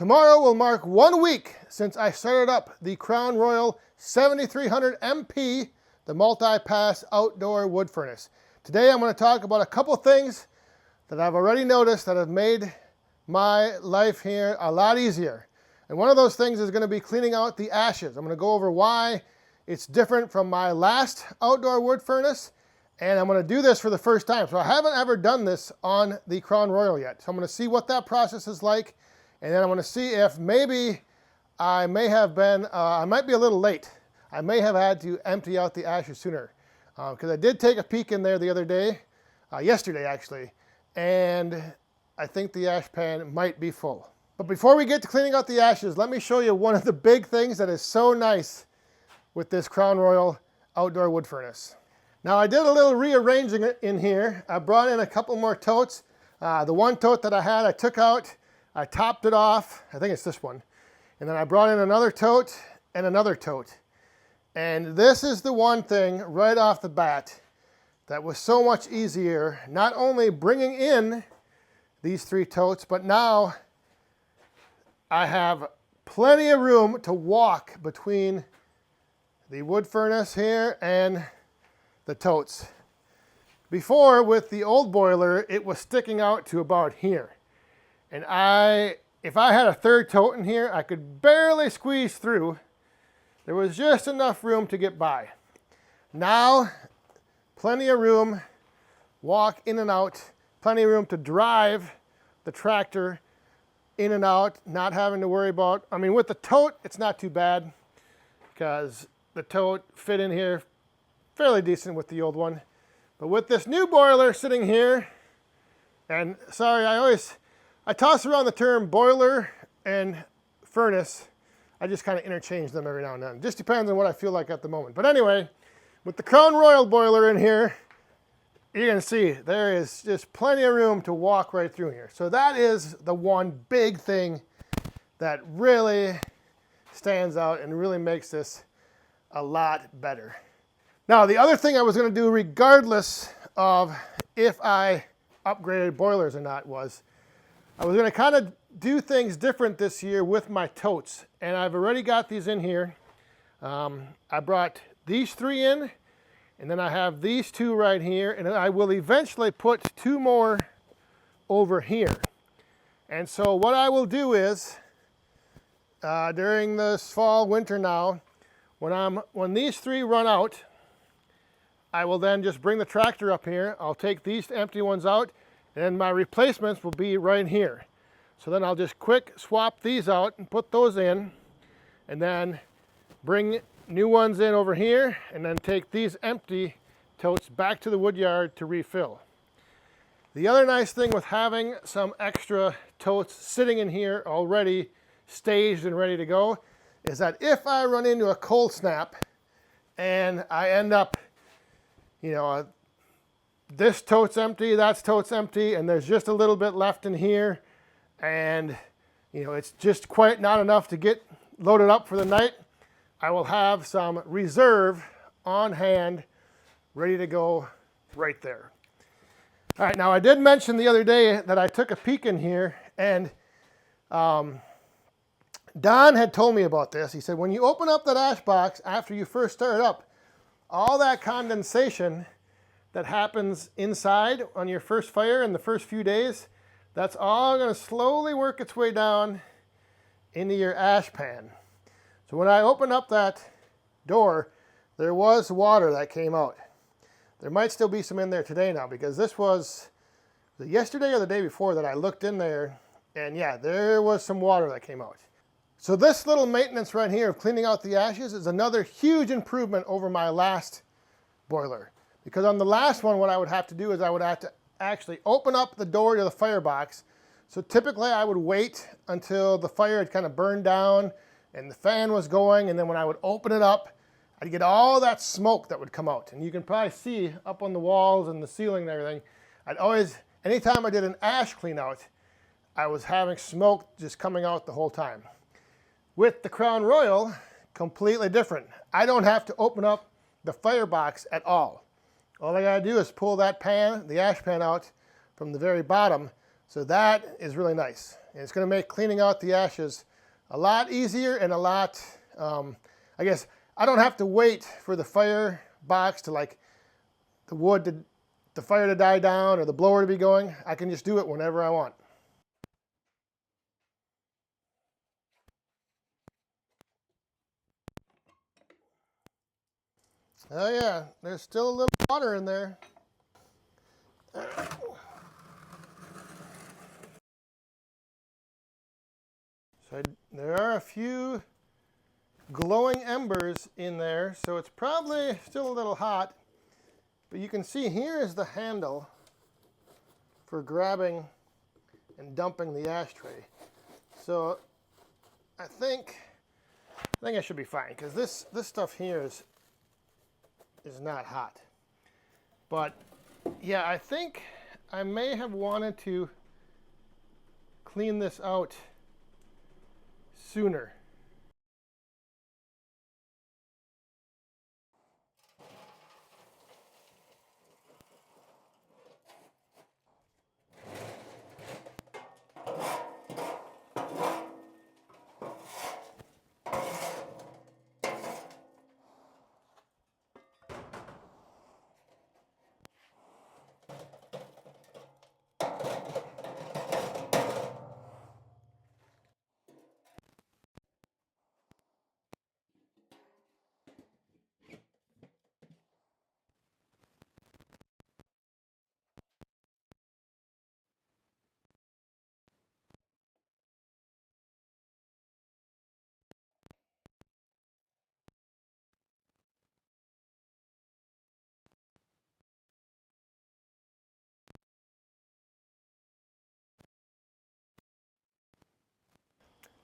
Tomorrow will mark 1 week since I started up the Crown Royal 7300 MP, the multi-pass outdoor wood furnace. Today I'm going to talk about a couple things that I've already noticed that have made my life here a lot easier. And one of those things is going to be cleaning out the ashes. I'm going to go over why it's different from my last outdoor wood furnace, and I'm going to do this for the first time. So I haven't ever done this on the Crown Royal yet. So I'm going to see what that process is like, and then I'm going to see if maybe I may have been, I might be a little late. I may have had to empty out the ashes sooner, because I did take a peek in there the other day, yesterday actually, and I think the ash pan might be full. But before we get to cleaning out the ashes, let me show you one of the big things that is so nice with this Crown Royal outdoor wood furnace. Now I did a little rearranging in here. I brought in a couple more totes. The one tote that I had, I took out, I topped it off. I think it's this one. And then I brought in another tote and another tote. And this is the one thing right off the bat that was so much easier, not only bringing in these 3 totes, but now I have plenty of room to walk between the wood furnace here and the totes. Before, with the old boiler, it was sticking out to about here. And if I had a third tote in here, I could barely squeeze through. There was just enough room to get by. Now, plenty of room, walk in and out, plenty of room to drive the tractor in and out, not having to worry about, I mean, with the tote, it's not too bad because the tote fit in here fairly decent with the old one. But with this new boiler sitting here, and sorry, I toss around the term boiler and furnace. I just kind of interchange them every now and then. Just depends on what I feel like at the moment. But anyway, with the Crown Royal boiler in here, you can see there is just plenty of room to walk right through here. So that is the one big thing that really stands out and really makes this a lot better. Now, the other thing I was going to do, regardless of if I upgraded boilers or not, was I was going to kind of do things different this year with my totes. And I've already got these in here. I brought these 3 in, and then I have these 2 right here, and then I will eventually put 2 more over here. And so what I will do is, during this fall, winter now, when these 3 run out, I will then just bring the tractor up here. I'll take these empty ones out, and then my replacements will be right here. So then I'll just quick swap these out and put those in, and then bring new ones in over here, and then take these empty totes back to the wood yard to refill. The other nice thing with having some extra totes sitting in here already staged and ready to go is that if I run into a cold snap and I end up, this tote's empty, that's tote's empty, and there's just a little bit left in here, and it's just quite not enough to get loaded up for the night, I will have some reserve on hand ready to go right there. All right, now I did mention the other day that I took a peek in here, and Don had told me about this. He said, when you open up that ash box after you first start it up, all that condensation that happens inside on your first fire in the first few days, that's all going to slowly work its way down into your ash pan. So when I opened up that door, there was water that came out. There might still be some in there today now, because this was yesterday or the day before that I looked in there, and yeah, there was some water that came out. So this little maintenance right here of cleaning out the ashes is another huge improvement over my last boiler. Because on the last one, what I would have to do is I would have to actually open up the door to the firebox. So typically I would wait until the fire had kind of burned down and the fan was going, and then when I would open it up, I'd get all that smoke that would come out. And you can probably see up on the walls and the ceiling and everything, anytime I did an ash clean out, I was having smoke just coming out the whole time. With the Crown Royal, completely different. I don't have to open up the firebox at all. All I gotta do is pull that pan, the ash pan out from the very bottom. So that is really nice. And it's going to make cleaning out the ashes a lot easier and a lot, I guess, I don't have to wait for the fire box to like the wood to, the fire to die down or the blower to be going. I can just do it whenever I want. Oh yeah, there's still a little water in there. So there are a few glowing embers in there, so it's probably still a little hot. But you can see here is the handle for grabbing and dumping the ashtray. So I think I should be fine, because this stuff here is not hot. But yeah, I think I may have wanted to clean this out sooner.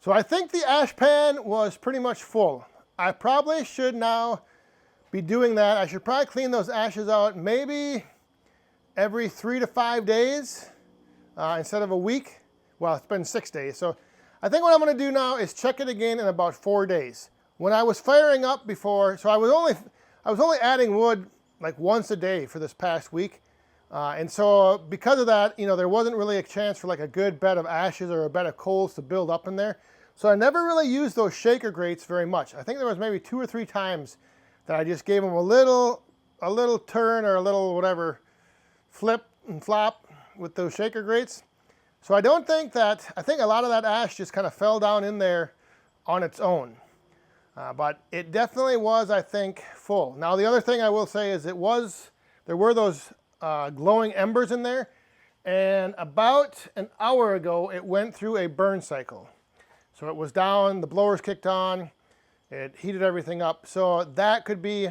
So I think the ash pan was pretty much full. I probably should now be doing that. I should probably clean those ashes out maybe every 3 to 5 days instead of a week. Well, it's been 6 days. So I think what I'm going to do now is check it again in about 4 days. When I was firing up before, so I was only adding wood like once a day for this past week. And so because of that, you know, there wasn't really a chance for like a good bed of ashes or a bed of coals to build up in there. So I never really used those shaker grates very much. I think there was maybe 2 or 3 times that I just gave them a little turn or a little whatever, flip and flop with those shaker grates. So I don't think that, I think a lot of that ash just kind of fell down in there on its own. But it definitely was, I think, full. Now the other thing I will say is there were those glowing embers in there, and about an hour ago it went through a burn cycle. So it was down, the blowers kicked on, it heated everything up. So that could be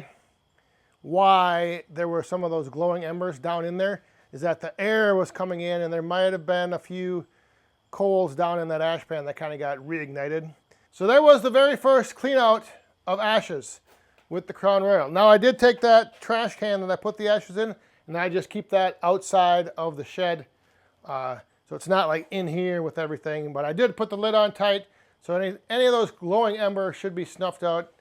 why there were some of those glowing embers down in there, is that the air was coming in and there might have been a few coals down in that ash pan that kind of got reignited. So there was the very first clean out of ashes with the Crown Royal. Now I did take that trash can that I put the ashes in, and I just keep that outside of the shed. So it's not like in here with everything, but I did put the lid on tight, so any of those glowing embers should be snuffed out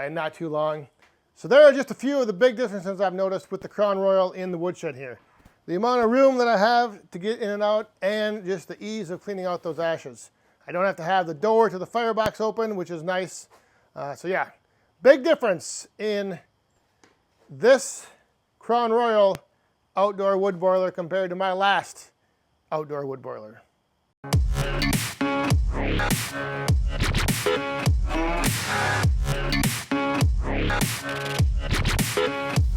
in not too long. So there are just a few of the big differences I've noticed with the Crown Royal in the woodshed here. The amount of room that I have to get in and out, and just the ease of cleaning out those ashes. I don't have to have the door to the firebox open, which is nice. So yeah, big difference in this Crown Royal outdoor wood boiler compared to my last outdoor wood boiler.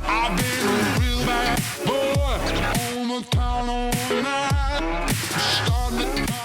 I've been a real bad boy on the town all night. Starting to